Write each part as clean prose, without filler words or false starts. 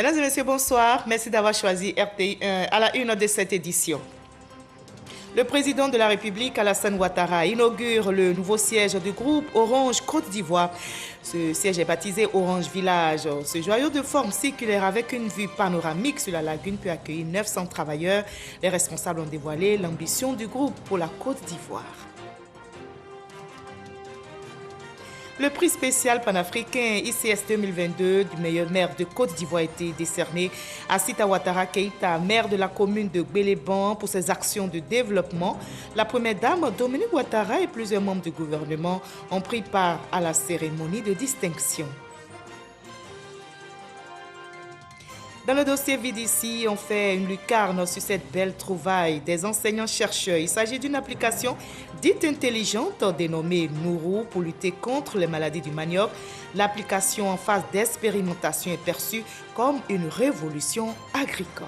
Mesdames et messieurs, bonsoir. Merci d'avoir choisi RTI1 à la une de cette édition. Le président de la République, Alassane Ouattara, inaugure le nouveau siège du groupe Orange Côte d'Ivoire. Ce siège est baptisé Orange Village. Ce joyau de forme circulaire avec une vue panoramique sur la lagune peut accueillir 900 travailleurs. Les responsables ont dévoilé l'ambition du groupe pour la Côte d'Ivoire. Le prix spécial panafricain ICS 2022 du meilleur maire de Côte d'Ivoire a été décerné à Sita Ouattara Keïta, maire de la commune de Gbéléban, pour ses actions de développement. La première dame, Dominique Ouattara, et plusieurs membres du gouvernement ont pris part à la cérémonie de distinction. Dans le dossier VDC, on fait une lucarne sur cette belle trouvaille des enseignants-chercheurs. Il s'agit d'une application dite intelligente dénommée Nourou pour lutter contre les maladies du manioc. L'application en phase d'expérimentation est perçue comme une révolution agricole.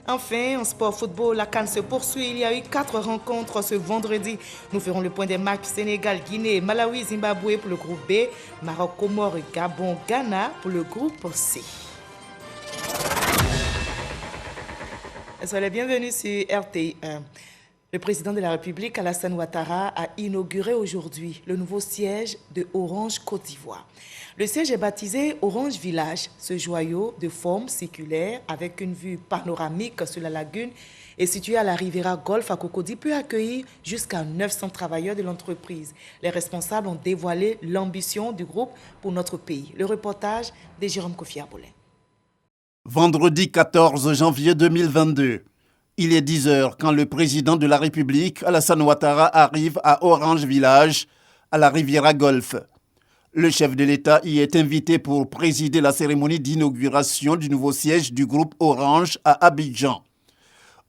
Enfin, en sport football, la CAN se poursuit. Il y a eu 4 rencontres ce vendredi. Nous ferons le point des matchs Sénégal, Guinée, Malawi, Zimbabwe pour le groupe B, Maroc, Comores, Gabon, Ghana pour le groupe C. Soyez les bienvenus sur RTI1. Le président de la République, Alassane Ouattara, a inauguré aujourd'hui le nouveau siège de Orange Côte d'Ivoire. Le siège est baptisé Orange Village. Ce joyau de forme circulaire avec une vue panoramique sur la lagune est situé à la Riviera Golf à Cocody peut accueillir jusqu'à 900 travailleurs de l'entreprise. Les responsables ont dévoilé l'ambition du groupe pour notre pays. Le reportage de Jérôme Kofi Aboulin. Vendredi 14 janvier 2022. Il est 10h quand le président de la République, Alassane Ouattara, arrive à Orange Village, à la Riviera Golf. Le chef de l'État y est invité pour présider la cérémonie d'inauguration du nouveau siège du groupe Orange à Abidjan.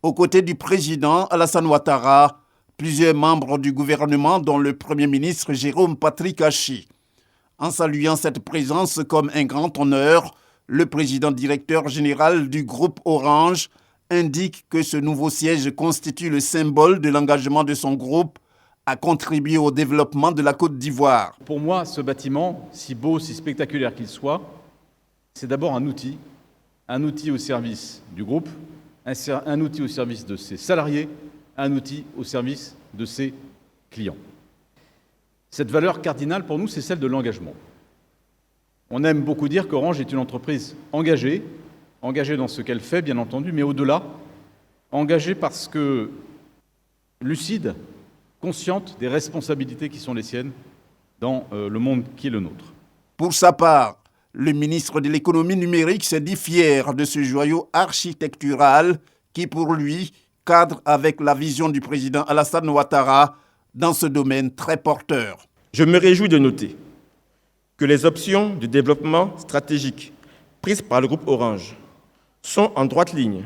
Aux côtés du président Alassane Ouattara, plusieurs membres du gouvernement, dont le Premier ministre Jérôme Patrick Achi. En saluant cette présence comme un grand honneur, le président directeur général du groupe Orange indique que ce nouveau siège constitue le symbole de l'engagement de son groupe à contribuer au développement de la Côte d'Ivoire. Pour moi, ce bâtiment, si beau, si spectaculaire qu'il soit, c'est d'abord un outil au service du groupe, un outil au service de ses salariés, un outil au service de ses clients. Cette valeur cardinale pour nous, c'est celle de l'engagement. On aime beaucoup dire qu'Orange est une entreprise engagée dans ce qu'elle fait, bien entendu, mais au-delà, engagée parce que lucide, consciente des responsabilités qui sont les siennes dans le monde qui est le nôtre. Pour sa part, le ministre de l'économie numérique s'est dit fier de ce joyau architectural qui, pour lui, cadre avec la vision du président Alassane Ouattara dans ce domaine très porteur. Je me réjouis de noter que les options de développement stratégique prises par le groupe Orange sont en droite ligne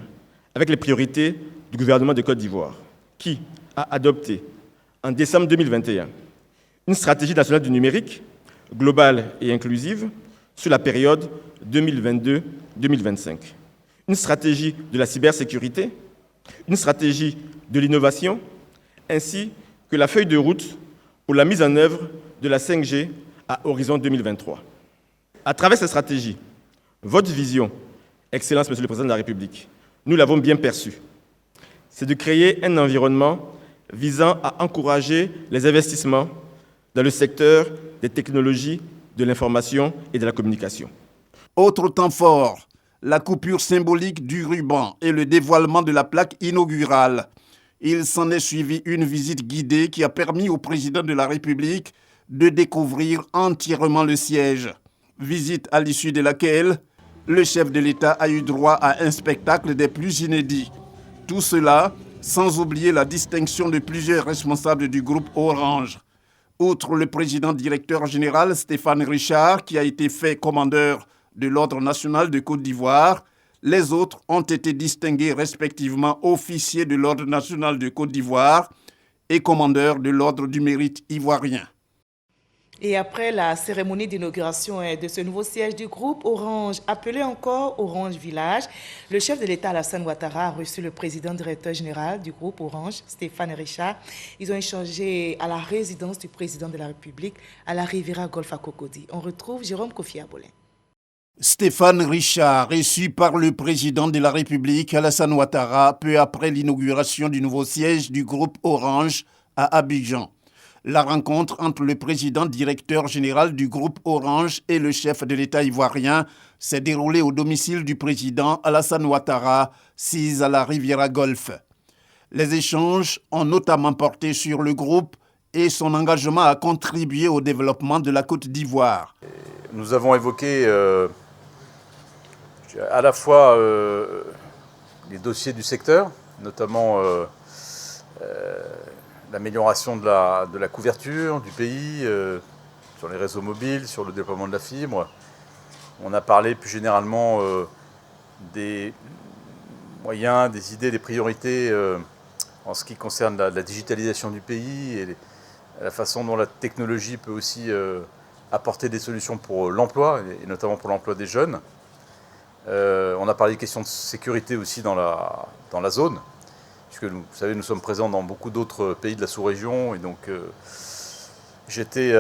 avec les priorités du gouvernement de Côte d'Ivoire, qui a adopté en décembre 2021 une stratégie nationale du numérique globale et inclusive sur la période 2022-2025, une stratégie de la cybersécurité, une stratégie de l'innovation, ainsi que la feuille de route pour la mise en œuvre de la 5G à horizon 2023. À travers cette stratégie, votre vision, Excellence, Monsieur le Président de la République, nous l'avons bien perçue. C'est de créer un environnement visant à encourager les investissements dans le secteur des technologies, de l'information et de la communication. Autre temps fort, la coupure symbolique du ruban et le dévoilement de la plaque inaugurale. Il s'en est suivi une visite guidée qui a permis au président de la République de découvrir entièrement le siège. Visite à l'issue de laquelle le chef de l'État a eu droit à un spectacle des plus inédits. Tout cela sans oublier la distinction de plusieurs responsables du groupe Orange. Outre le président directeur général Stéphane Richard, qui a été fait commandeur de l'Ordre national de Côte d'Ivoire, les autres ont été distingués respectivement officiers de l'Ordre national de Côte d'Ivoire et commandeur de l'Ordre du mérite ivoirien. Et après la cérémonie d'inauguration de ce nouveau siège du groupe Orange, appelé encore Orange Village, le chef de l'État Alassane Ouattara a reçu le président directeur général du groupe Orange, Stéphane Richard. Ils ont échangé à la résidence du président de la République à la Riviera Golf à Cocody. On retrouve Jérôme Kofi Abolin. Stéphane Richard, reçu par le président de la République Alassane Ouattara peu après l'inauguration du nouveau siège du groupe Orange à Abidjan. La rencontre entre le président directeur général du groupe Orange et le chef de l'État ivoirien s'est déroulée au domicile du président Alassane Ouattara, 6 à la Riviera Golf. Les échanges ont notamment porté sur le groupe et son engagement à contribuer au développement de la Côte d'Ivoire. Nous avons évoqué à la fois les dossiers du secteur, notamment l'amélioration de la couverture du pays sur les réseaux mobiles, sur le déploiement de la fibre. On a parlé plus généralement des moyens, des idées, des priorités en ce qui concerne la digitalisation du pays et la façon dont la technologie peut aussi apporter des solutions pour l'emploi, et notamment pour l'emploi des jeunes. On a parlé des questions de sécurité aussi dans la zone, puisque vous savez, nous sommes présents dans beaucoup d'autres pays de la sous-région, et donc j'étais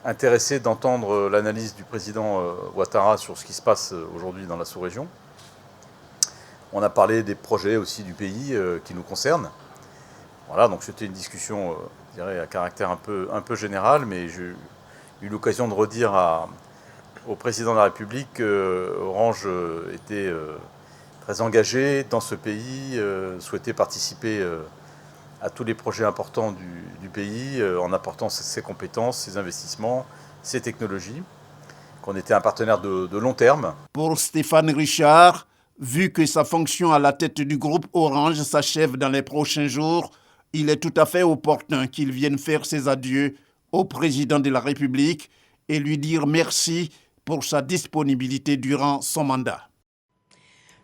intéressé d'entendre l'analyse du président Ouattara sur ce qui se passe aujourd'hui dans la sous-région. On a parlé des projets aussi du pays qui nous concernent. Voilà, donc c'était une discussion, je dirais, à caractère un peu général, mais j'ai eu l'occasion de redire au président de la République qu'Orange était très engagé dans ce pays, souhaitait participer à tous les projets importants du pays en apportant ses compétences, ses investissements, ses technologies, qu'on était un partenaire de long terme. Pour Stéphane Richard, vu que sa fonction à la tête du groupe Orange s'achève dans les prochains jours, il est tout à fait opportun qu'il vienne faire ses adieux au président de la République et lui dire merci pour sa disponibilité durant son mandat.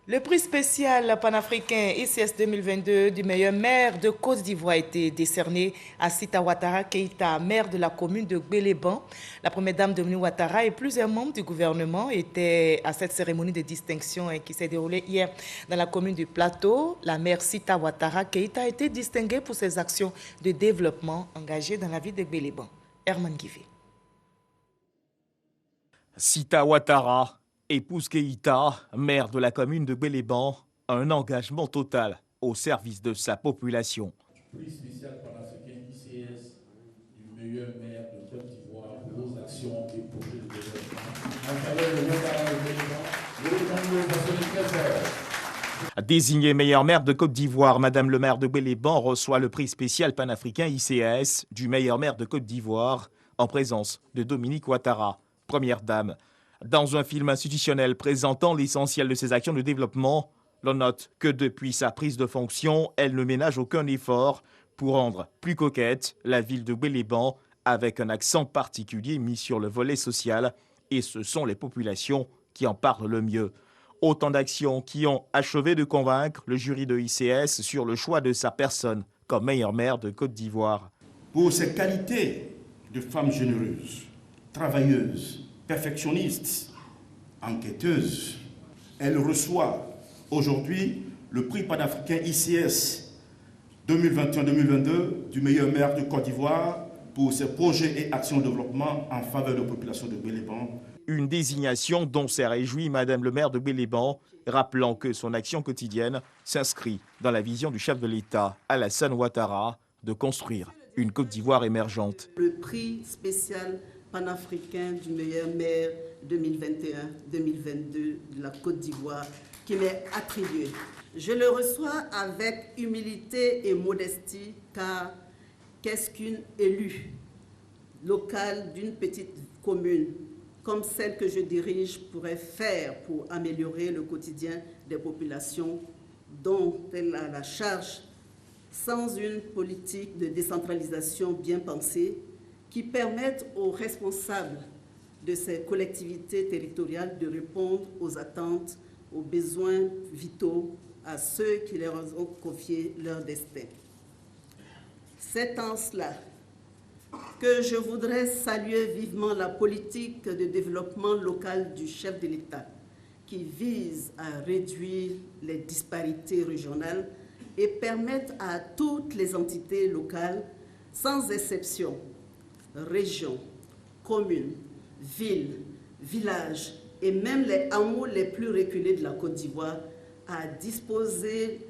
Le prix spécial panafricain ICS 2022 du meilleur maire de Côte d'Ivoire a été décerné à Sita Ouattara Keïta, maire de la commune de Gbéléban. La première dame Dominique Ouattara et plusieurs membres du gouvernement étaient à cette cérémonie de distinction qui s'est déroulée hier dans la commune du Plateau. La maire Sita Ouattara Keïta a été distinguée pour ses actions de développement engagées dans la ville de Gbéléban. Herman Guivé. Sita Ouattara, épouse Keïta, maire de la commune de Gbéléban, un engagement total au service de sa population. Prix spécial panafricain ICS du meilleur maire de Côte d'Ivoire pour vos actions et projets de développement. En faveur de Ouattara de Gbéléban, Désignée meilleure maire de Côte d'Ivoire, Madame le maire de Gbéléban reçoit le prix spécial panafricain ICS du meilleur maire de Côte d'Ivoire en présence de Dominique Ouattara, première dame. Dans un film institutionnel présentant l'essentiel de ses actions de développement, l'on note que depuis sa prise de fonction, elle ne ménage aucun effort pour rendre plus coquette la ville de Gbéléban avec un accent particulier mis sur le volet social, et ce sont les populations qui en parlent le mieux. Autant d'actions qui ont achevé de convaincre le jury de ICS sur le choix de sa personne comme meilleure maire de Côte d'Ivoire. Pour ses qualités de femme généreuse, travailleuse, perfectionniste, enquêteuse, elle reçoit aujourd'hui le prix panafricain ICS 2021-2022 du meilleur maire de Côte d'Ivoire pour ses projets et actions de développement en faveur de la population de Gbéléban. Une désignation dont s'est réjoui Madame le maire de Gbéléban, rappelant que son action quotidienne s'inscrit dans la vision du chef de l'État, Alassane Ouattara, de construire une Côte d'Ivoire émergente. Le prix spécial panafricain du meilleur maire 2021-2022 de la Côte d'Ivoire qui m'est attribué. Je le reçois avec humilité et modestie, car qu'est-ce qu'une élue locale d'une petite commune comme celle que je dirige pourrait faire pour améliorer le quotidien des populations dont elle a la charge, sans une politique de décentralisation bien pensée qui permette aux responsables de ces collectivités territoriales de répondre aux attentes, aux besoins vitaux à ceux qui leur ont confié leur destin. C'est en cela que je voudrais saluer vivement la politique de développement local du chef de l'État qui vise à réduire les disparités régionales et permettre à toutes les entités locales, sans exception, régions, communes, villes, villages et même les hameaux les plus reculés de la Côte d'Ivoire à disposer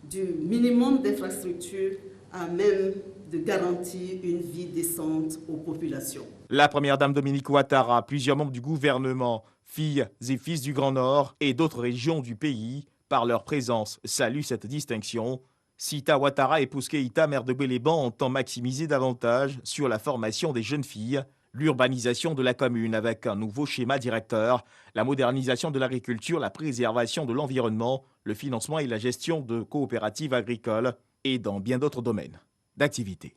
du minimum d'infrastructures à même de garantir une vie décente aux populations. La première dame Dominique Ouattara, plusieurs membres du gouvernement, filles et fils du Grand Nord et d'autres régions du pays, par leur présence, saluent cette distinction. Sita Ouattara et Keïta, maire de Gbéléban, entend maximiser davantage sur la formation des jeunes filles, l'urbanisation de la commune avec un nouveau schéma directeur, la modernisation de l'agriculture, la préservation de l'environnement, le financement et la gestion de coopératives agricoles et dans bien d'autres domaines d'activité.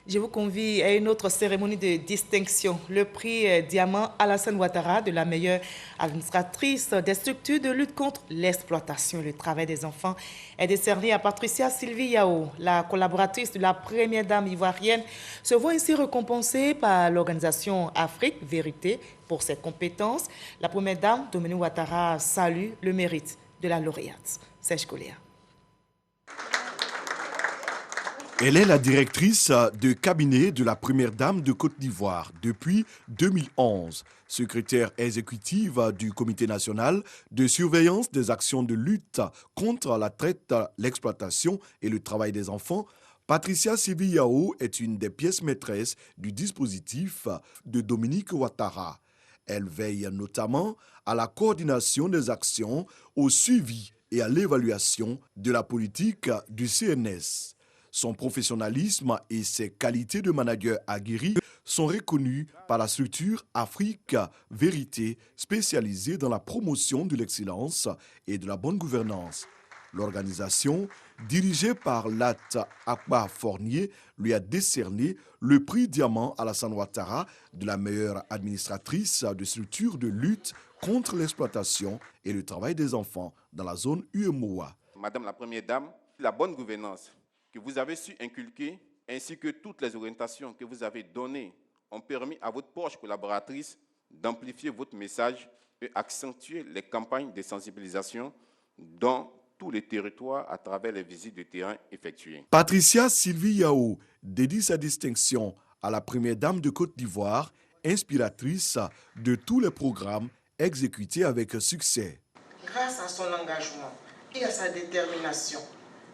Je vous convie à une autre cérémonie de distinction, le prix Diamant Alassane Ouattara de la meilleure administratrice des structures de lutte contre l'exploitation et le travail des enfants est décerné à Patricia Sylvie Yao. La collaboratrice de la première dame ivoirienne se voit ainsi récompensée par l'organisation Afrique Vérité pour ses compétences. La première dame, Dominique Ouattara, salue le mérite de la lauréate. Serge Coléa. Elle est la directrice de cabinet de la première dame de Côte d'Ivoire depuis 2011, secrétaire exécutive du Comité national de surveillance des actions de lutte contre la traite, l'exploitation et le travail des enfants. Patricia Sylvie Yao est une des pièces maîtresses du dispositif de Dominique Ouattara. Elle veille notamment à la coordination des actions, au suivi et à l'évaluation de la politique du CNS. Son professionnalisme et ses qualités de manager aguerri sont reconnus par la structure Afrique Vérité, spécialisée dans la promotion de l'excellence et de la bonne gouvernance. L'organisation, dirigée par Lat Akbar Fournier, lui a décerné le prix Diamant Alassane Ouattara de la meilleure administratrice de structure de lutte contre l'exploitation et le travail des enfants dans la zone UEMOA. Madame la Première Dame, la bonne gouvernance que vous avez su inculquer, ainsi que toutes les orientations que vous avez données, ont permis à votre proche collaboratrice d'amplifier votre message et accentuer les campagnes de sensibilisation dans tous les territoires à travers les visites de terrain effectuées. Patricia Sylvie Yao dédie sa distinction à la première dame de Côte d'Ivoire, inspiratrice de tous les programmes exécutés avec succès. Grâce à son engagement et à sa détermination,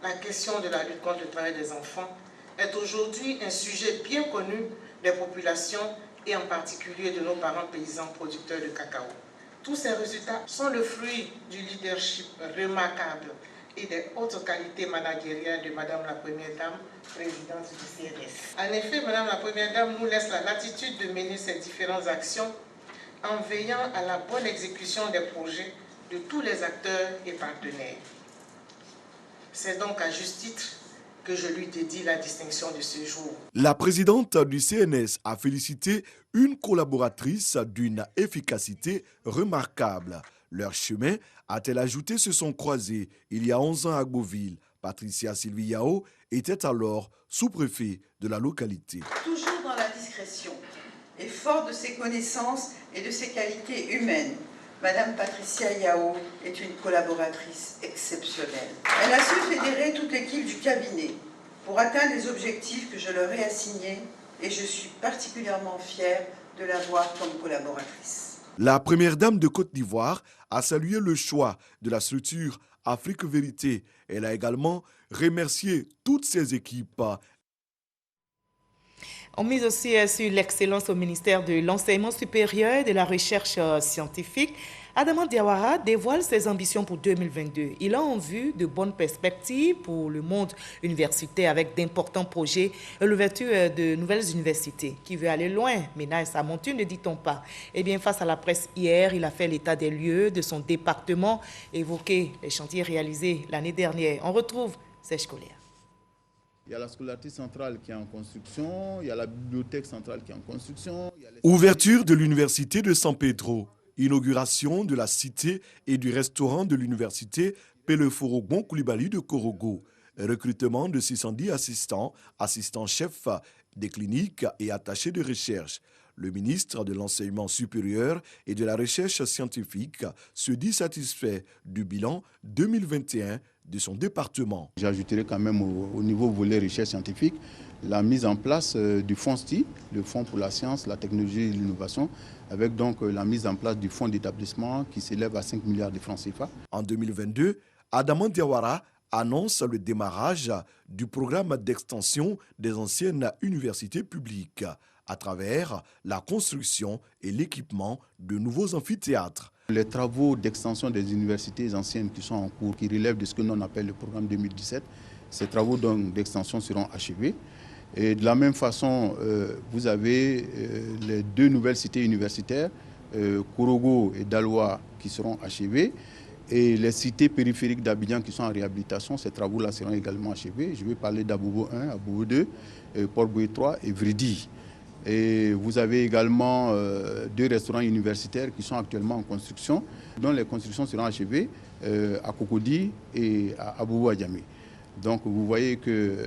la question de la lutte contre le travail des enfants est aujourd'hui un sujet bien connu des populations et en particulier de nos parents paysans producteurs de cacao. Tous ces résultats sont le fruit du leadership remarquable et des hautes qualités managériales de Madame la Première Dame, présidente du CNS. En effet, Madame la Première Dame nous laisse la latitude de mener ces différentes actions en veillant à la bonne exécution des projets de tous les acteurs et partenaires. C'est donc à juste titre que je lui dédie la distinction de ce jour. La présidente du CNS a félicité une collaboratrice d'une efficacité remarquable. Leur chemin, a-t-elle ajouté, se sont croisés il y a 11 ans à Beauville. Patricia Sylvie Yao était alors sous-préfet de la localité. Toujours dans la discrétion et fort de ses connaissances et de ses qualités humaines, Madame Patricia Yao est une collaboratrice exceptionnelle. Elle a su fédérer toute l'équipe du cabinet pour atteindre les objectifs que je leur ai assignés et je suis particulièrement fière de l'avoir comme collaboratrice. La première dame de Côte d'Ivoire a salué le choix de la structure Afrique Vérité. Elle a également remercié toutes ses équipes. On mise aussi sur l'excellence au ministère de l'Enseignement supérieur et de la Recherche scientifique. Adama Diawara dévoile ses ambitions pour 2022. Il a en vue de bonnes perspectives pour le monde universitaire avec d'importants projets et l'ouverture de nouvelles universités. Qui veut aller loin, ménage sa monture, ne dit-on pas. Eh bien, face à la presse hier, il a fait l'état des lieux de son département, évoqué les chantiers réalisés l'année dernière. On retrouve Serge Coléa. Il y a la scolarité centrale qui est en construction, il y a la bibliothèque centrale qui est en construction. Ouverture de l'université de San Pedro, inauguration de la cité et du restaurant de l'université Peleforogbon Koulibaly de Korogo, recrutement de 610 assistants-chefs des cliniques et attachés de recherche. Le ministre de l'Enseignement supérieur et de la Recherche scientifique se dit satisfait du bilan 2021 de son département. J'ajouterai quand même au niveau volet recherche scientifique la mise en place du fonds STI, le Fonds pour la science, la technologie et l'innovation, avec donc la mise en place du fonds d'établissement qui s'élève à 5 milliards de francs CFA. En 2022, Adama Diawara annonce le démarrage du programme d'extension des anciennes universités publiques à travers la construction et l'équipement de nouveaux amphithéâtres. Les travaux d'extension des universités anciennes qui sont en cours, qui relèvent de ce que l'on appelle le programme 2017, ces travaux d'extension seront achevés. Et de la même façon, vous avez les deux nouvelles cités universitaires, Korogo et Daloa, qui seront achevées. Et les cités périphériques d'Abidjan qui sont en réhabilitation, ces travaux-là seront également achevés. Je vais parler d'Abobo 1, Abobo 2, Port-Boué 3 et Vridi. Et vous avez également deux restaurants universitaires qui sont actuellement en construction, dont les constructions seront achevées à Cocody et à Abobo Adjamé. Donc vous voyez qu'il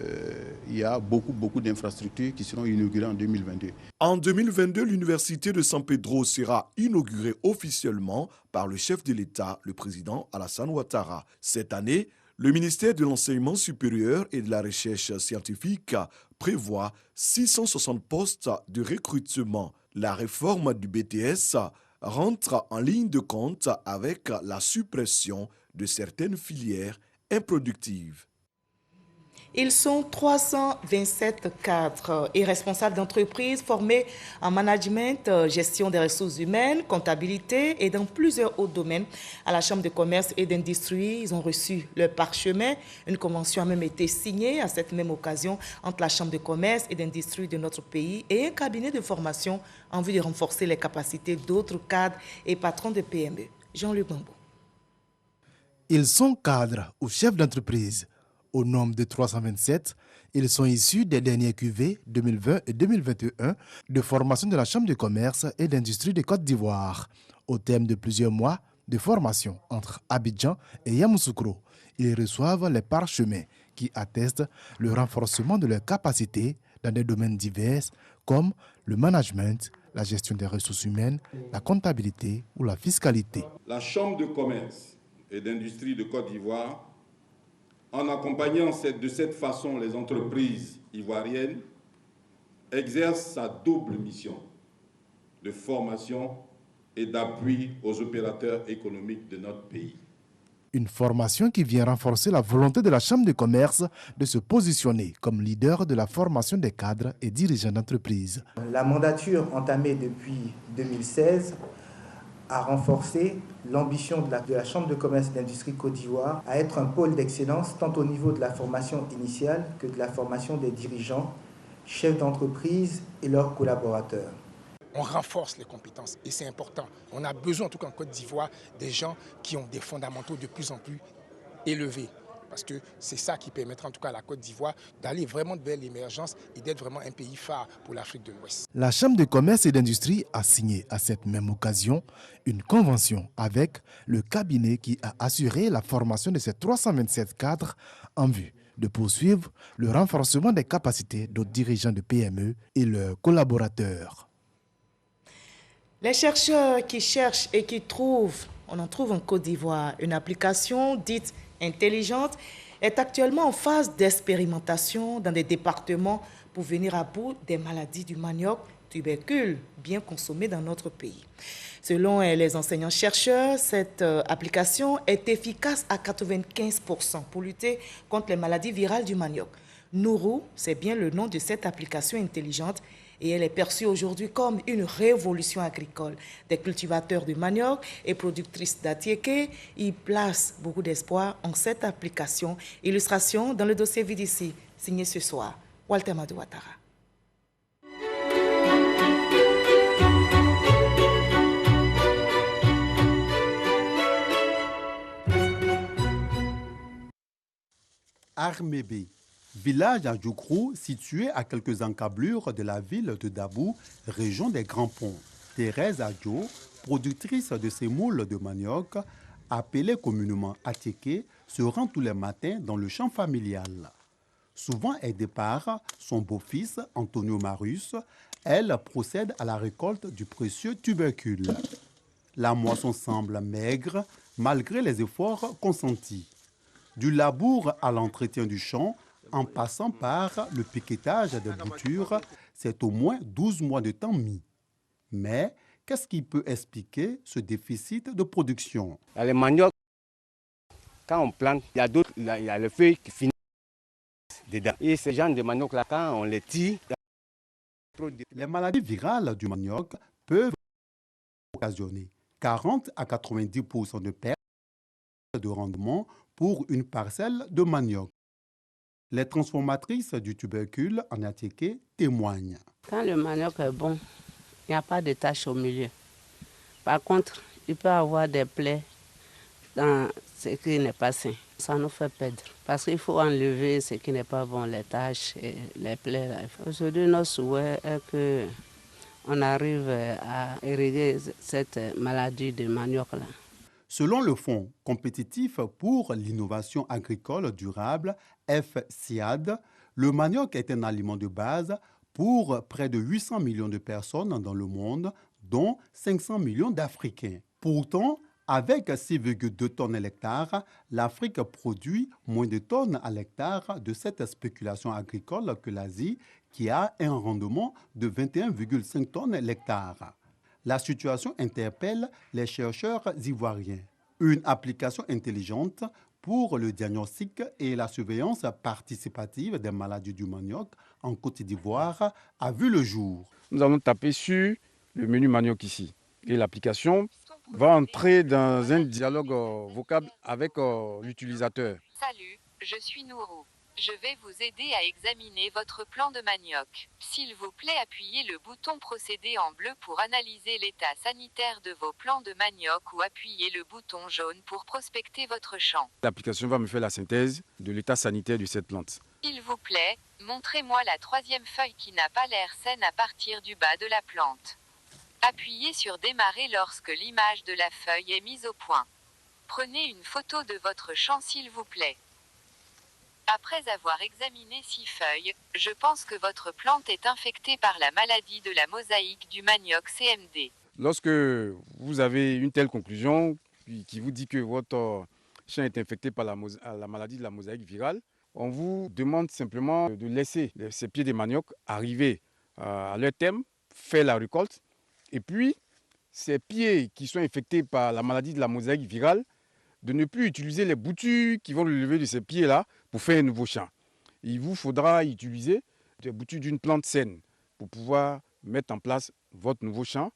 y a beaucoup d'infrastructures qui seront inaugurées en 2022. En 2022, l'université de San Pedro sera inaugurée officiellement par le chef de l'État, le président Alassane Ouattara. Cette année, le ministère de l'Enseignement supérieur et de la Recherche scientifique prévoit 660 postes de recrutement. La réforme du BTS rentre en ligne de compte avec la suppression de certaines filières improductives. Ils sont 327 cadres et responsables d'entreprises formés en management, gestion des ressources humaines, comptabilité et dans plusieurs autres domaines. À la Chambre de commerce et d'industrie, ils ont reçu leur parchemin. Une convention a même été signée à cette même occasion entre la Chambre de commerce et d'industrie de notre pays et un cabinet de formation en vue de renforcer les capacités d'autres cadres et patrons de PME. Jean-Luc Bambou. Ils sont cadres ou chefs d'entreprise. Au nombre de 327, ils sont issus des derniers QV 2020 et 2021 de formation de la Chambre de commerce et d'industrie de Côte d'Ivoire. Au terme de plusieurs mois de formation entre Abidjan et Yamoussoukro, ils reçoivent les parchemins qui attestent le renforcement de leurs capacités dans des domaines divers comme le management, la gestion des ressources humaines, la comptabilité ou la fiscalité. La Chambre de commerce et d'industrie de Côte d'Ivoire, en accompagnant de cette façon les entreprises ivoiriennes, exerce sa double mission de formation et d'appui aux opérateurs économiques de notre pays. Une formation qui vient renforcer la volonté de la Chambre de commerce de se positionner comme leader de la formation des cadres et dirigeants d'entreprise. La mandature entamée depuis 2016 a renforcé l'ambition de la Chambre de commerce et d'industrie Côte d'Ivoire à être un pôle d'excellence tant au niveau de la formation initiale que de la formation des dirigeants, chefs d'entreprise et leurs collaborateurs. On renforce les compétences et c'est important. On a besoin, en tout cas en Côte d'Ivoire, des gens qui ont des fondamentaux de plus en plus élevés. Parce que c'est ça qui permettra en tout cas à la Côte d'Ivoire d'aller vraiment vers l'émergence et d'être vraiment un pays phare pour l'Afrique de l'Ouest. La Chambre de commerce et d'industrie a signé à cette même occasion une convention avec le cabinet qui a assuré la formation de ces 327 cadres en vue de poursuivre le renforcement des capacités de dirigeants de PME et leurs collaborateurs. Les chercheurs qui cherchent et qui trouvent, on en trouve en Côte d'Ivoire, une application dite intelligente est actuellement en phase d'expérimentation dans des départements pour venir à bout des maladies du manioc, tubercule, bien consommé dans notre pays. Selon les enseignants-chercheurs, cette application est efficace à 95% pour lutter contre les maladies virales du manioc. Nourou, c'est bien le nom de cette application intelligente et elle est perçue aujourd'hui comme une révolution agricole. Des cultivateurs de manioc et productrices d'atiéké y placent beaucoup d'espoir en cette application. Illustration dans le dossier VDC, signé ce soir, Walter Madou Ouattara. Armébé, village à Djoukrou situé à quelques encablures de la ville de Dabou, région des Grands Ponts. Thérèse Adjo, productrice de sémoules de manioc, appelée communément atiéké, se rend tous les matins dans le champ familial. Souvent aidée par son beau-fils, Antonio Marius, elle procède à la récolte du précieux tubercule. La moisson semble maigre malgré les efforts consentis. Du labour à l'entretien du champ, en passant par le piquetage des boutures, c'est au moins 12 mois de temps mis. Mais qu'est-ce qui peut expliquer ce déficit de production? Les maniocs, quand on plante, il y a le feuille qui finit dedans. Et ces genres de manioc-là, quand on les tire, les maladies virales du manioc peuvent occasionner 40 à 90% de perte de rendement pour une parcelle de manioc. Les transformatrices du tubercule en Atiké témoignent. Quand le manioc est bon, il n'y a pas de taches au milieu. Par contre, il peut y avoir des plaies dans ce qui n'est pas sain. Ça nous fait perdre. Parce qu'il faut enlever ce qui n'est pas bon, les taches et les plaies. Aujourd'hui, notre souhait est qu'on arrive à éradiquer cette maladie de manioc-là. Selon le Fonds compétitif pour l'innovation agricole durable, FCIAD, le manioc est un aliment de base pour près de 800 millions de personnes dans le monde, dont 500 millions d'Africains. Pourtant, avec 6,2 tonnes à l'hectare, l'Afrique produit moins de tonnes à l'hectare de cette spéculation agricole que l'Asie, qui a un rendement de 21,5 tonnes à l'hectare. La situation interpelle les chercheurs ivoiriens. Une application intelligente pour le diagnostic et la surveillance participative des maladies du manioc en Côte d'Ivoire a vu le jour. Nous allons taper sur le menu manioc ici. Et l'application va entrer dans un dialogue vocal avec l'utilisateur. Salut, je suis Nourou. Je vais vous aider à examiner votre plan de manioc. S'il vous plaît, appuyez le bouton procéder en bleu pour analyser l'état sanitaire de vos plants de manioc ou appuyez le bouton jaune pour prospecter votre champ. L'application va me faire la synthèse de l'état sanitaire de cette plante. S'il vous plaît, montrez-moi la troisième feuille qui n'a pas l'air saine à partir du bas de la plante. Appuyez sur démarrer lorsque l'image de la feuille est mise au point. Prenez une photo de votre champ s'il vous plaît. Après avoir examiné 6 feuilles, je pense que votre plante est infectée par la maladie de la mosaïque du manioc CMD. Lorsque vous avez une telle conclusion qui vous dit que votre champ est infecté par la maladie de la mosaïque virale, on vous demande simplement de laisser ces pieds de manioc arriver à leur terme, faire la récolte, et puis ces pieds qui sont infectés par la maladie de la mosaïque virale, de ne plus utiliser les boutures qui vont le lever de ces pieds-là pour faire un nouveau champ. Il vous faudra utiliser des boutures d'une plante saine pour pouvoir mettre en place votre nouveau champ.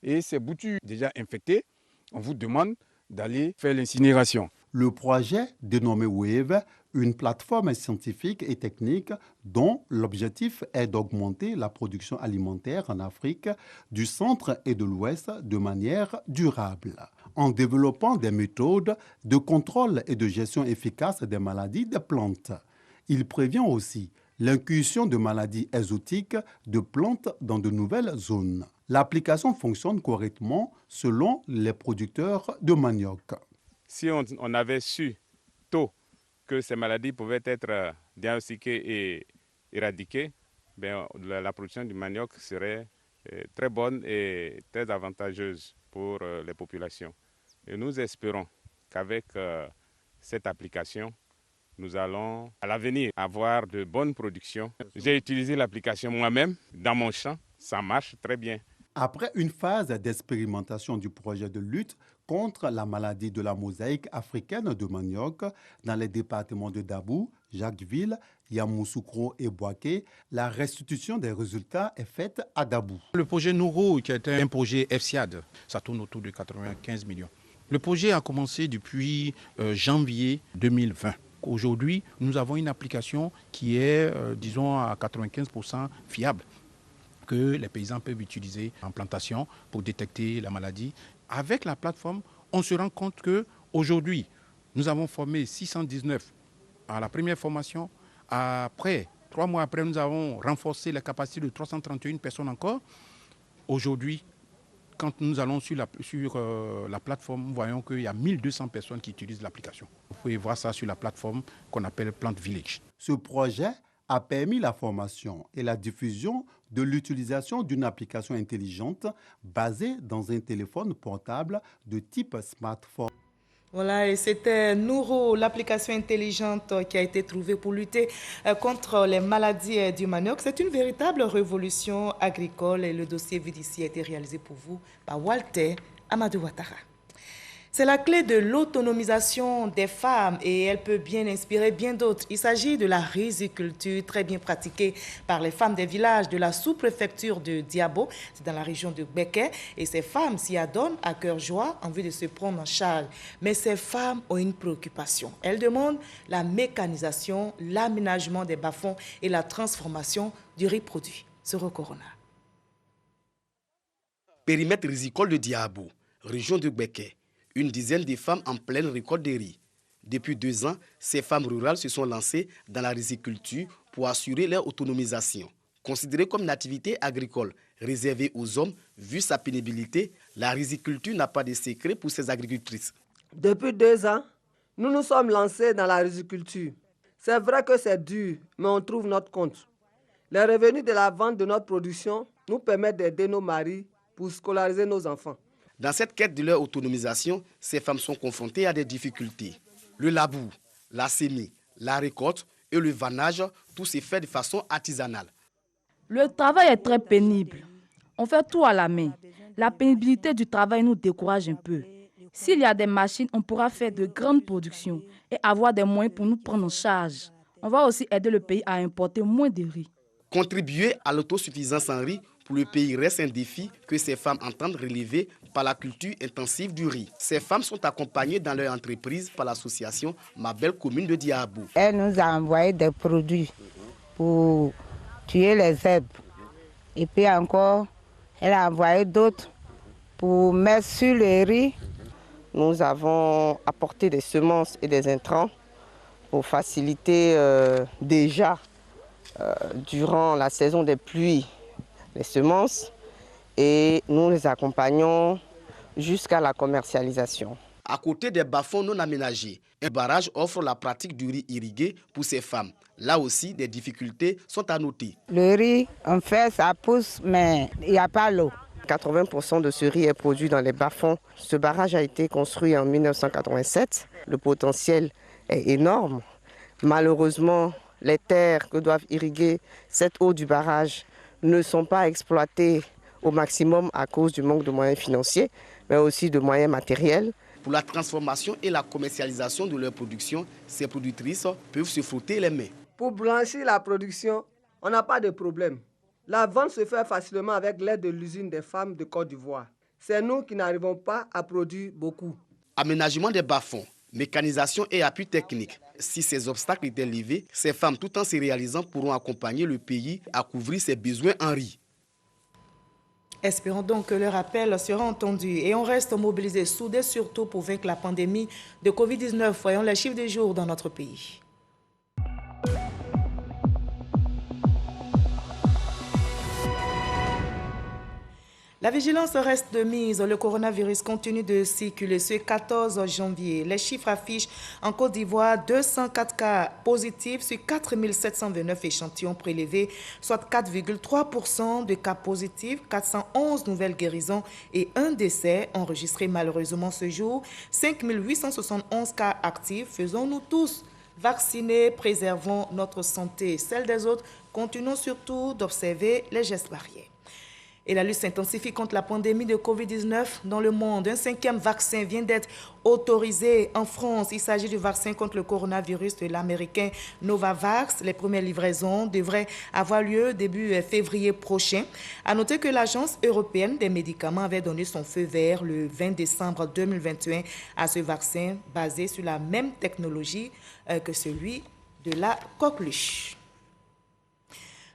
Et ces boutures déjà infectées, on vous demande d'aller faire l'incinération. Le projet dénommé WAVE, une plateforme scientifique et technique dont l'objectif est d'augmenter la production alimentaire en Afrique, du centre et de l'ouest de manière durable, en développant des méthodes de contrôle et de gestion efficace des maladies des plantes. Il prévient aussi l'incursion de maladies exotiques de plantes dans de nouvelles zones. L'application fonctionne correctement selon les producteurs de manioc. Si on avait su tôt que ces maladies pouvaient être diagnostiquées et éradiquées, la production du manioc serait très bonne et très avantageuse pour les populations. Et nous espérons qu'avec cette application, nous allons à l'avenir avoir de bonnes productions. J'ai utilisé l'application moi-même dans mon champ, ça marche très bien. Après une phase d'expérimentation du projet de lutte contre la maladie de la mosaïque africaine de manioc dans les départements de Dabou, Jacquesville, Yamoussoukro et Boaké, la restitution des résultats est faite à Dabou. Le projet Nourou, qui est un projet FCIAD, ça tourne autour de 95 millions. Le projet a commencé depuis janvier 2020. Aujourd'hui, nous avons une application qui est, disons, à 95% fiable, que les paysans peuvent utiliser en plantation pour détecter la maladie. Avec la plateforme, on se rend compte qu'aujourd'hui, nous avons formé 619 à la première formation. Après, 3 mois après, nous avons renforcé la capacité de 331 personnes encore. Aujourd'hui, quand nous allons sur la plateforme, nous voyons qu'il y a 1200 personnes qui utilisent l'application. Vous pouvez voir ça sur la plateforme qu'on appelle Plant Village. Ce projet a permis la formation et la diffusion de l'utilisation d'une application intelligente basée dans un téléphone portable de type smartphone. Voilà, et c'était Nouro, l'application intelligente qui a été trouvée pour lutter contre les maladies du manioc. C'est une véritable révolution agricole et le dossier vu d'ici a été réalisé pour vous par Walter Amadou Ouattara. C'est la clé de l'autonomisation des femmes et elle peut bien inspirer bien d'autres. Il s'agit de la riziculture très bien pratiquée par les femmes des villages de la sous-préfecture de Diabo, c'est dans la région de Gbeke, et ces femmes s'y adonnent à cœur joie en vue de se prendre en charge. Mais ces femmes ont une préoccupation. Elles demandent la mécanisation, l'aménagement des bas-fonds et la transformation du riz produit. Soro Corona. Périmètre rizicole de Diabo, région de Gbeke. Une dizaine de femmes en pleine récolte de riz. Depuis 2 ans, ces femmes rurales se sont lancées dans la riziculture pour assurer leur autonomisation. Considérée comme une activité agricole réservée aux hommes, vu sa pénibilité, la riziculture n'a pas de secret pour ces agricultrices. Depuis 2 ans, nous nous sommes lancés dans la riziculture. C'est vrai que c'est dur, mais on trouve notre compte. Les revenus de la vente de notre production nous permettent d'aider nos maris pour scolariser nos enfants. Dans cette quête de leur autonomisation, ces femmes sont confrontées à des difficultés. Le labour, la semis, la récolte et le vannage, tout se fait de façon artisanale. Le travail est très pénible. On fait tout à la main. La pénibilité du travail nous décourage un peu. S'il y a des machines, on pourra faire de grandes productions et avoir des moyens pour nous prendre en charge. On va aussi aider le pays à importer moins de riz. Contribuer à l'autosuffisance en riz pour le pays reste un défi que ces femmes entendent relever par la culture intensive du riz. Ces femmes sont accompagnées dans leur entreprise par l'association Ma Belle Commune de Diabo. Elle nous a envoyé des produits pour tuer les herbes. Et puis encore, elle a envoyé d'autres pour mettre sur le riz. Nous avons apporté des semences et des intrants pour faciliter déjà durant la saison des pluies les semences et nous les accompagnons jusqu'à la commercialisation. À côté des bas-fonds non aménagés, un barrage offre la pratique du riz irrigué pour ces femmes. Là aussi, des difficultés sont à noter. Le riz, en fait, ça pousse, mais il n'y a pas l'eau. 80% de ce riz est produit dans les bas-fonds. Ce barrage a été construit en 1987. Le potentiel est énorme. Malheureusement, les terres que doivent irriguer cette eau du barrage ne sont pas exploitées au maximum à cause du manque de moyens financiers, mais aussi de moyens matériels. Pour la transformation et la commercialisation de leur production, ces productrices peuvent se frotter les mains. Pour blanchir la production, on n'a pas de problème. La vente se fait facilement avec l'aide de l'usine des femmes de Côte d'Ivoire. C'est nous qui n'arrivons pas à produire beaucoup. Aménagement des bas-fonds, mécanisation et appui technique. Si ces obstacles étaient levés, ces femmes, tout en se réalisant, pourront accompagner le pays à couvrir ses besoins en riz. Espérons donc que leur appel sera entendu et on reste mobilisés, soudés surtout pour vaincre la pandémie de Covid-19. Voyons les chiffres du jour dans notre pays. La vigilance reste de mise. Le coronavirus continue de circuler. Ce 14 janvier, les chiffres affichent en Côte d'Ivoire 204 cas positifs sur 4 729 échantillons prélevés, soit 4,3% de cas positifs, 411 nouvelles guérisons et un décès enregistré malheureusement ce jour. 5 871 cas actifs. Faisons-nous tous vacciner, préservons notre santé et celle des autres. Continuons surtout d'observer les gestes barrières. Et la lutte s'intensifie contre la pandémie de Covid-19 dans le monde. Un 5e vaccin vient d'être autorisé en France. Il s'agit du vaccin contre le coronavirus de l'américain Novavax. Les premières livraisons devraient avoir lieu début février prochain. À noter que l'Agence européenne des médicaments avait donné son feu vert le 20 décembre 2021 à ce vaccin basé sur la même technologie que celui de la coqueluche.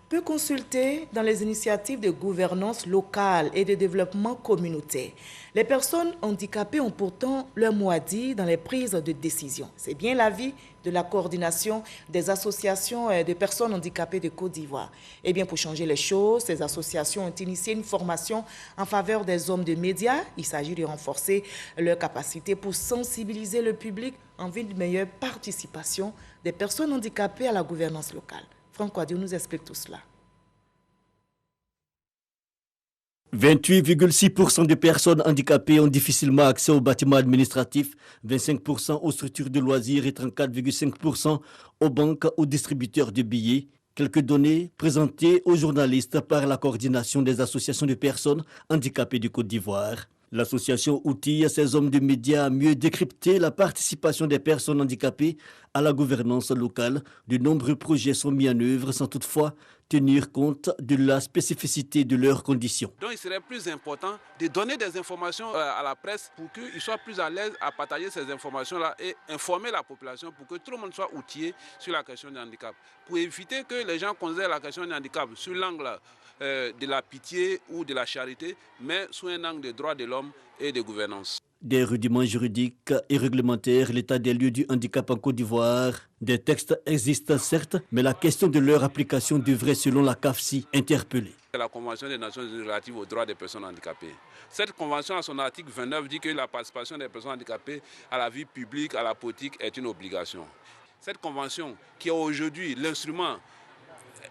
Peut consulter dans les initiatives de gouvernance locale et de développement communautaire. Les personnes handicapées ont pourtant leur mot à dire dans les prises de décision. C'est bien l'avis de la coordination des associations de personnes handicapées de Côte d'Ivoire. Et bien pour changer les choses, ces associations ont initié une formation en faveur des hommes de médias. Il s'agit de renforcer leur capacité pour sensibiliser le public en vue d'une meilleure participation des personnes handicapées à la gouvernance locale. Franck Kouadio nous explique tout cela. 28,6% de personnes handicapées ont difficilement accès aux bâtiments administratifs, 25% aux structures de loisirs et 34,5% aux banques ou distributeurs de billets. Quelques données présentées aux journalistes par la coordination des associations de personnes handicapées du Côte d'Ivoire. L'association outille ces hommes de médias à mieux décrypter la participation des personnes handicapées à la gouvernance locale. De nombreux projets sont mis en œuvre sans toutefois tenir compte de la spécificité de leurs conditions. Donc il serait plus important de donner des informations à la presse pour qu'ils soient plus à l'aise à partager ces informations-là et informer la population pour que tout le monde soit outillé sur la question du handicap. Pour éviter que les gens considèrent la question du handicap sur l'angle de la pitié ou de la charité, mais sous un angle de droits de l'homme et de gouvernance. Des rudiments juridiques et réglementaires, l'état des lieux du handicap en Côte d'Ivoire. Des textes existent certes, mais la question de leur application devrait, selon la CAFSI, interpeller. La Convention des Nations Unies relative aux droits des personnes handicapées. Cette convention, à son article 29, dit que la participation des personnes handicapées à la vie publique, à la politique, est une obligation. Cette convention, qui est aujourd'hui l'instrument,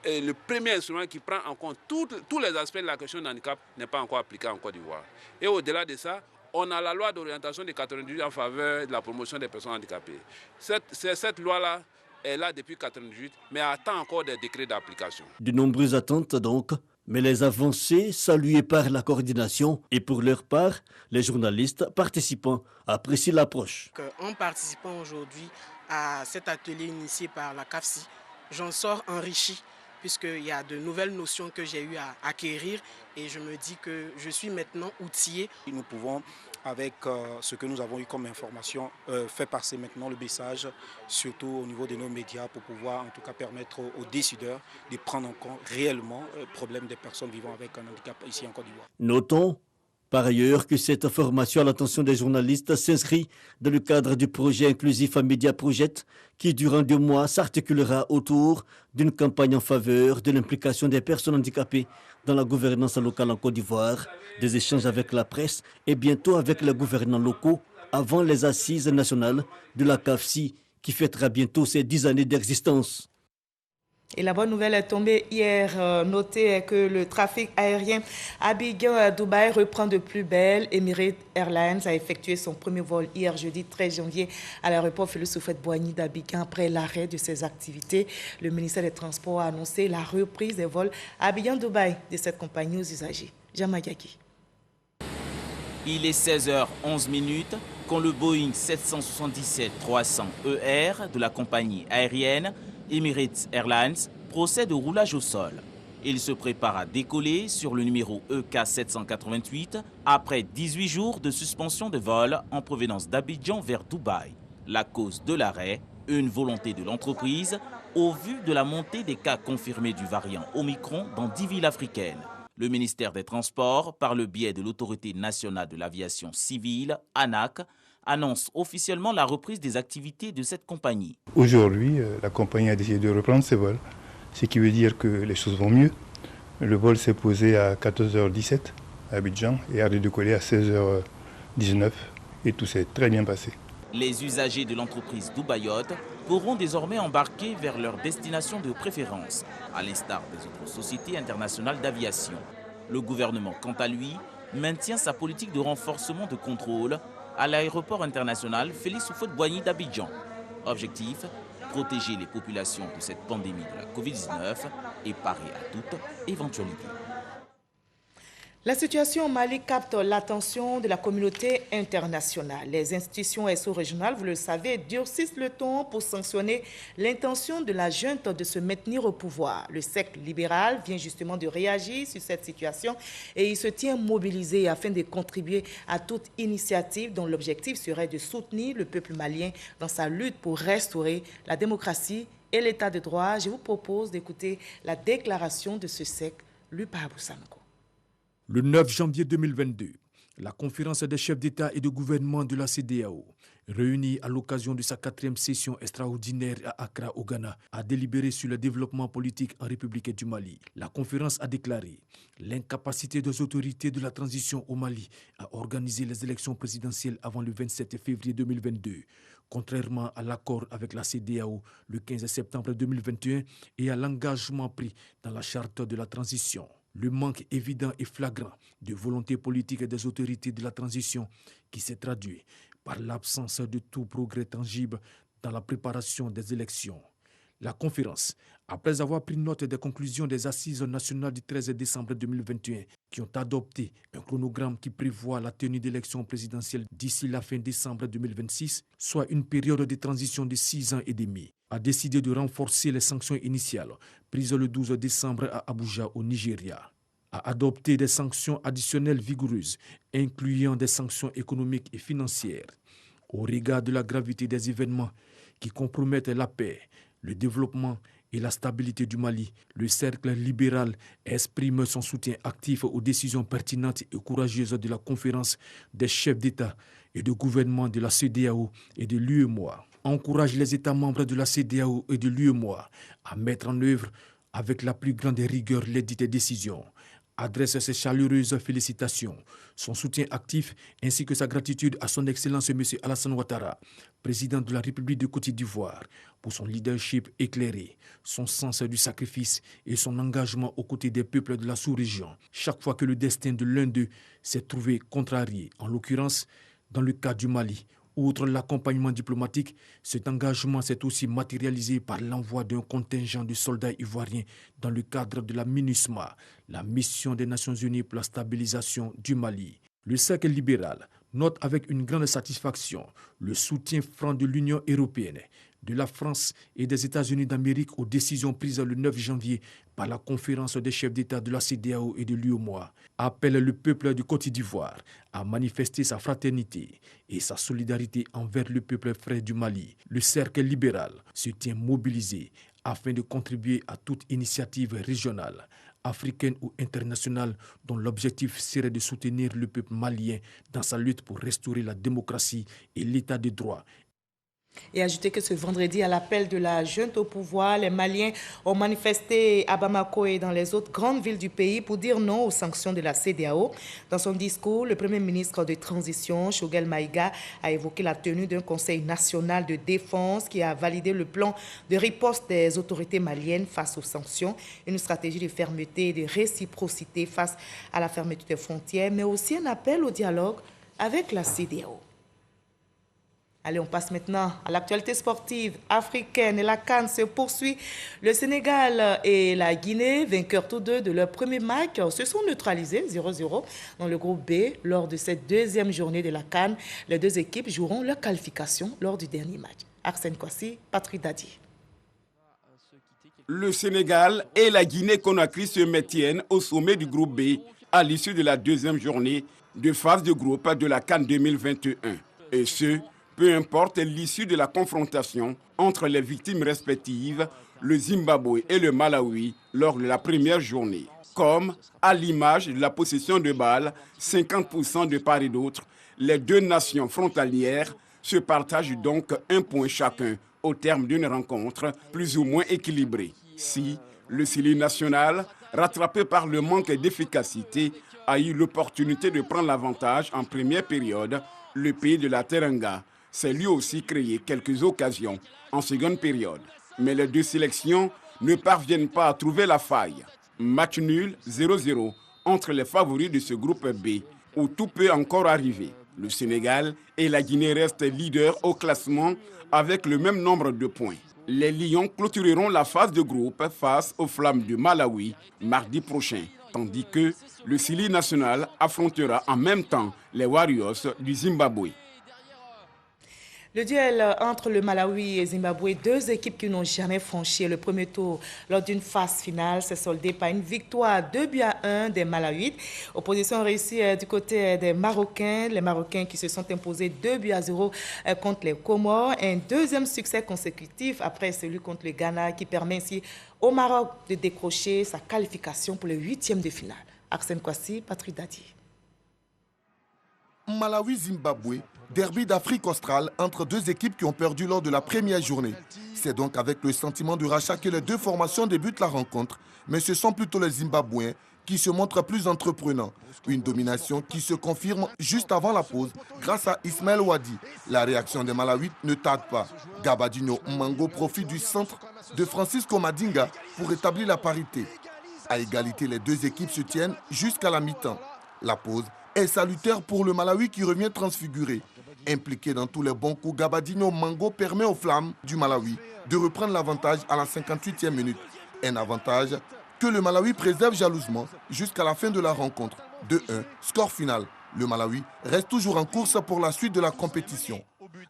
le premier instrument qui prend en compte tous les aspects de la question de handicap, n'est pas encore appliqué en Côte d'Ivoire. Et au-delà de ça, on a la loi d'orientation de 98 en faveur de la promotion des personnes handicapées. Cette loi-là est là depuis 98, mais attend encore des décrets d'application. De nombreuses attentes donc, mais les avancées saluées par la coordination et pour leur part, les journalistes participants apprécient l'approche. En participant aujourd'hui à cet atelier initié par la CAFSI, j'en sors enrichi, puisqu'il y a de nouvelles notions que j'ai eu à acquérir et je me dis que je suis maintenant outillé. Nous pouvons, avec ce que nous avons eu comme information, faire passer maintenant le message, surtout au niveau de nos médias, pour pouvoir en tout cas permettre aux décideurs de prendre en compte réellement le problème des personnes vivant avec un handicap ici en Côte d'Ivoire. Notons par ailleurs que cette formation à l'attention des journalistes s'inscrit dans le cadre du projet inclusif à Media Project qui, durant 2 mois, s'articulera autour d'une campagne en faveur de l'implication des personnes handicapées dans la gouvernance locale en Côte d'Ivoire, des échanges avec la presse et bientôt avec les gouvernants locaux avant les assises nationales de la CAFSI qui fêtera bientôt ses 10 années d'existence. Et la bonne nouvelle est tombée hier. Notez que le trafic aérien Abidjan-Dubaï reprend de plus belle. Emirates Airlines a effectué son premier vol hier jeudi 13 janvier à l'aéroport Félix Houphouët-Boigny d'Abidjan après l'arrêt de ses activités. Le ministère des Transports a annoncé la reprise des vols Abidjan-Dubaï de cette compagnie aux usagers. Jamagaki. Il est 16h11 quand le Boeing 777-300ER de la compagnie aérienne Emirates Airlines procède au roulage au sol. Il se prépare à décoller sur le numéro EK788 après 18 jours de suspension de vol en provenance d'Abidjan vers Dubaï. La cause de l'arrêt, une volonté de l'entreprise au vu de la montée des cas confirmés du variant Omicron dans 10 villes africaines. Le ministère des Transports, par le biais de l'Autorité nationale de l'aviation civile, ANAC, annonce officiellement la reprise des activités de cette compagnie. Aujourd'hui, la compagnie a décidé de reprendre ses vols, ce qui veut dire que les choses vont mieux. Le vol s'est posé à 14h17 à Abidjan et a redécollé à 16h19 et tout s'est très bien passé. Les usagers de l'entreprise Dubaïote pourront désormais embarquer vers leur destination de préférence, à l'instar des autres sociétés internationales d'aviation. Le gouvernement, quant à lui, maintient sa politique de renforcement de contrôle à l'aéroport international Félix Houphouët-Boigny d'Abidjan. Objectif, protéger les populations de cette pandémie de la Covid-19 et parer à toute éventualité. La situation au Mali capte l'attention de la communauté internationale. Les institutions SO-régionales, vous le savez, durcissent le ton pour sanctionner l'intention de la junte de se maintenir au pouvoir. Le cercle libéral vient justement de réagir sur cette situation et il se tient mobilisé afin de contribuer à toute initiative dont l'objectif serait de soutenir le peuple malien dans sa lutte pour restaurer la démocratie et l'état de droit. Je vous propose d'écouter la déclaration de ce cercle lue par Abou Sanoko. Le 9 janvier 2022, La conférence des chefs d'État et de gouvernement de la CEDEAO, réunie à l'occasion de sa 4e session extraordinaire à Accra, au Ghana, a délibéré sur le développement politique en République du Mali. La conférence a déclaré l'incapacité des autorités de la transition au Mali à organiser les élections présidentielles avant le 27 février 2022, contrairement à l'accord avec la CEDEAO le 15 septembre 2021 et à l'engagement pris dans la charte de la transition. Le manque évident et flagrant de volonté politique des autorités de la transition qui s'est traduit par l'absence de tout progrès tangible dans la préparation des élections. La conférence, après avoir pris note des conclusions des assises nationales du 13 décembre 2021, qui ont adopté un chronogramme qui prévoit la tenue d'élections présidentielles d'ici la fin décembre 2026, soit une période de transition de 6 ans et demi, a décidé de renforcer les sanctions initiales prises le 12 décembre à Abuja, au Nigeria, a adopté des sanctions additionnelles vigoureuses, incluant des sanctions économiques et financières. Au regard de la gravité des événements qui compromettent la paix, le développement et la stabilité du Mali, le cercle libéral exprime son soutien actif aux décisions pertinentes et courageuses de la conférence des chefs d'État et de gouvernement de la CEDEAO et de l'UEMOA. Encourage les États membres de la CEDEAO et de l'UEMOA à mettre en œuvre avec la plus grande rigueur les dites décisions. Adresse ses chaleureuses félicitations, son soutien actif ainsi que sa gratitude à son Excellence M. Alassane Ouattara, président de la République de Côte d'Ivoire, pour son leadership éclairé, son sens du sacrifice et son engagement aux côtés des peuples de la sous-région, chaque fois que le destin de l'un d'eux s'est trouvé contrarié, en l'occurrence dans le cas du Mali. Outre l'accompagnement diplomatique, cet engagement s'est aussi matérialisé par l'envoi d'un contingent de soldats ivoiriens dans le cadre de la MINUSMA, la mission des Nations Unies pour la stabilisation du Mali. Le cercle libéral note avec une grande satisfaction le soutien franc de l'Union européenne, de la France et des États-Unis d'Amérique aux décisions prises le 9 janvier par la conférence des chefs d'État de la CEDEAO et de l'UEMOA, appelle le peuple de Côte d'Ivoire à manifester sa fraternité et sa solidarité envers le peuple frère du Mali. Le cercle libéral se tient mobilisé afin de contribuer à toute initiative régionale, africaine ou internationale dont l'objectif serait de soutenir le peuple malien dans sa lutte pour restaurer la démocratie et l'état de droit. Et ajouter que ce vendredi, à l'appel de la junte au pouvoir, les Maliens ont manifesté à Bamako et dans les autres grandes villes du pays pour dire non aux sanctions de la CEDEAO. Dans son discours, le Premier ministre de Transition, Choguel Maïga, a évoqué la tenue d'un Conseil national de défense qui a validé le plan de riposte des autorités maliennes face aux sanctions, une stratégie de fermeté et de réciprocité face à la fermeture des frontières, mais aussi un appel au dialogue avec la CEDEAO. Allez, on passe maintenant à l'actualité sportive africaine et la CAN se poursuit. Le Sénégal et la Guinée, vainqueurs tous deux de leur premier match, se sont neutralisés 0-0 dans le groupe B. Lors de cette deuxième journée de la CAN, les deux équipes joueront leur qualification lors du dernier match. Arsène Kwasi, Patrick Dadi. Le Sénégal et la Guinée-Conakry se maintiennent au sommet du groupe B à l'issue de la deuxième journée de phase de groupe de la CAN 2021. Et ce, peu importe l'issue de la confrontation entre les victimes respectives, le Zimbabwe et le Malawi, lors de la première journée. Comme, à l'image de la possession de balles, 50% de part et d'autre, les deux nations frontalières se partagent donc un point chacun au terme d'une rencontre plus ou moins équilibrée. Si le Sili national, rattrapé par le manque d'efficacité, a eu l'opportunité de prendre l'avantage en première période, le pays de la Teranga s'est lui aussi créé quelques occasions en seconde période. Mais les deux sélections ne parviennent pas à trouver la faille. Match nul 0-0 entre les favoris de ce groupe B, où tout peut encore arriver. Le Sénégal et la Guinée restent leaders au classement avec le même nombre de points. Les Lions clôtureront la phase de groupe face aux Flammes du Malawi mardi prochain, tandis que le Sili national affrontera en même temps les Warriors du Zimbabwe. Le duel entre le Malawi et Zimbabwe, deux équipes qui n'ont jamais franchi le premier tour lors d'une phase finale, s'est soldé par une victoire 2-1 des Malawites. Opposition réussie du côté des Marocains, les Marocains qui se sont imposés 2-0 contre les Comores. Un deuxième succès consécutif après celui contre le Ghana qui permet ainsi au Maroc de décrocher sa qualification pour le 8e de finale. Arsène Kwasi, Patrick Dadi. Malawi-Zimbabwe, derby d'Afrique australe entre deux équipes qui ont perdu lors de la première journée. C'est donc avec le sentiment de rachat que les deux formations débutent la rencontre, mais ce sont plutôt les Zimbabwéens qui se montrent plus entreprenants. Une domination qui se confirme juste avant la pause grâce à Ismaël Wadi. La réaction des Malawites ne tarde pas. Gabadinho Mmango profite du centre de Francisco Madinga pour établir la parité. À égalité, les deux équipes se tiennent jusqu'à la mi-temps. La pause est salutaire pour le Malawi qui revient transfiguré. Impliqué dans tous les bons coups, Gabadinho Mmango permet aux Flammes du Malawi de reprendre l'avantage à la 58e minute. Un avantage que le Malawi préserve jalousement jusqu'à la fin de la rencontre. 2-1, score final. Le Malawi reste toujours en course pour la suite de la compétition.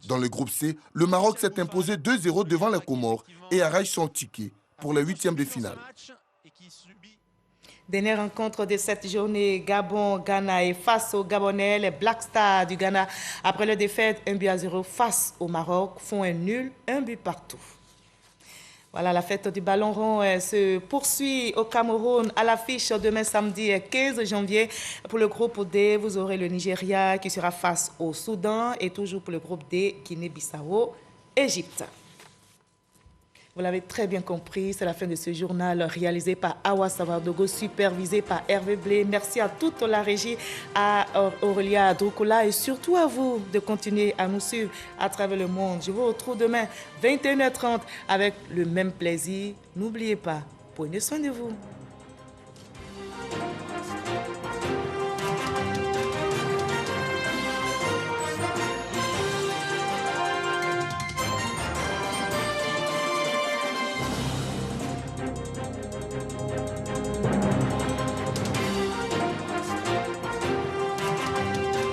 Dans le groupe C, le Maroc s'est imposé 2-0 devant les Comores et arrache son ticket pour les huitièmes de finale. Dernière rencontre de cette journée, Gabon-Ghana, et face aux Gabonais, les Black Stars du Ghana, après leur défaite 1-0 face au Maroc, font un nul, 1 but partout. Voilà, la fête du ballon rond se poursuit au Cameroun à l'affiche demain samedi 15 janvier. Pour le groupe D, vous aurez le Nigeria qui sera face au Soudan et toujours pour le groupe D, Guinée-Bissau, Égypte. Vous l'avez très bien compris, c'est la fin de ce journal réalisé par Awa Savardogo, supervisé par Hervé Blé. Merci à toute la régie, à Aurélia Droukoula et surtout à vous de continuer à nous suivre à travers le monde. Je vous retrouve demain 21h30 avec le même plaisir. N'oubliez pas, prenez soin de vous.